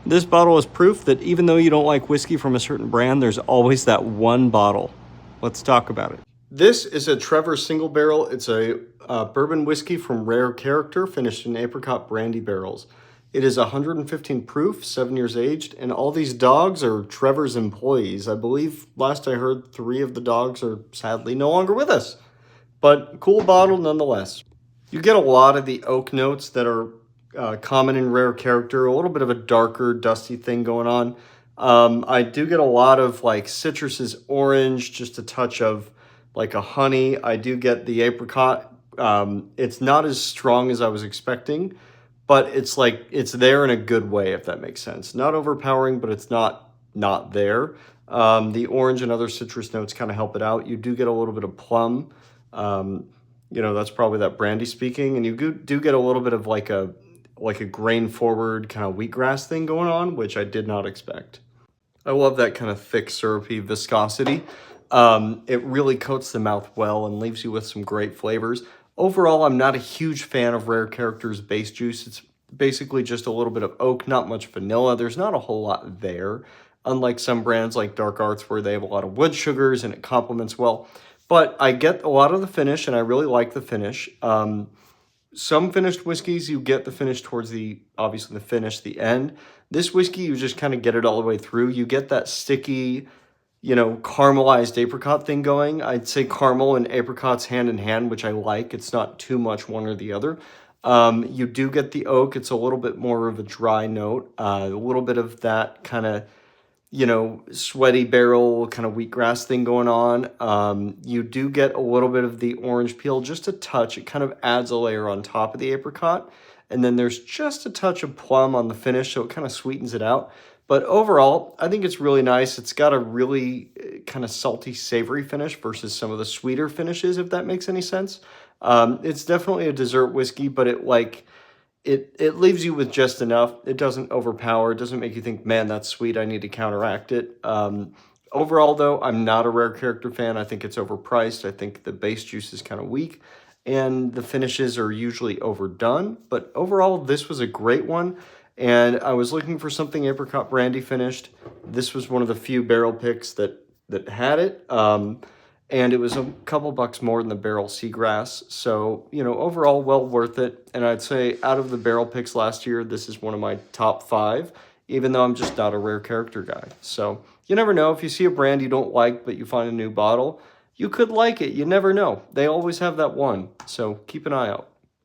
This bottle is proof that even though you don't like whiskey from a certain brand, there's always that one bottle. Let's talk about it. This is a Trevor single barrel. It's a bourbon whiskey from Rare Character, finished in Apricot Brandy barrels. It is 115 proof, 7 years aged, and all these dogs are Trevor's employees. I believe last I heard 3 of the dogs are sadly no longer with us. But cool bottle nonetheless. You get a lot of the oak notes that are common in Rare Character, a little bit of a darker, dusty thing going on. I do get a lot of like citruses, orange, just a touch of like a honey. I do get the apricot. It's not as strong as I was expecting, but it's like it's there in a good way, if that makes sense. Not overpowering, but it's not there. The orange and other citrus notes kind of help it out. You do get a little bit of plum. That's probably that brandy speaking, and you do get a little bit of like a grain forward kind of wheatgrass thing going on, which I did not expect. I love that kind of thick syrupy viscosity. It really coats the mouth well and leaves you with some great flavors. Overall, I'm not a huge fan of Rare Character's base juice. It's basically just a little bit of oak, not much vanilla. There's not a whole lot there, unlike some brands like Dark Arts where they have a lot of wood sugars and it complements well. But I get a lot of the finish, and I really like the finish. Some finished whiskeys, you get the finish towards obviously the finish, the end. This whiskey, you just kind of get it all the way through. You get that sticky, caramelized apricot thing going. I'd say caramel and apricots hand in hand, which I like. It's not too much one or the other. You do get the oak. It's a little bit more of a dry note. A little bit of that kind of sweaty barrel kind of wheatgrass thing going on. You do get a little bit of the orange peel, just a touch. It kind of adds a layer on top of the apricot. And then there's just a touch of plum on the finish, so it kind of sweetens it out. But overall, I think it's really nice. It's got a really kind of salty, savory finish versus some of the sweeter finishes, if that makes any sense. It's definitely a dessert whiskey, but it leaves you with just enough. It doesn't overpower. It doesn't make you think, man, that's sweet, I need to counteract it. Overall, though, I'm not a Rare Character fan. I think it's overpriced. I think the base juice is kind of weak, and the finishes are usually overdone. But overall, this was a great one, and I was looking for something apricot brandy finished. This was one of the few barrel picks that had it. And it was a couple bucks more than the barrel seagrass. So, overall, well worth it. And I'd say out of the barrel picks last year, this is one of my top 5, even though I'm just not a Rare Character guy. So you never know. If you see a brand you don't like, but you find a new bottle, you could like it. You never know. They always have that one. So keep an eye out.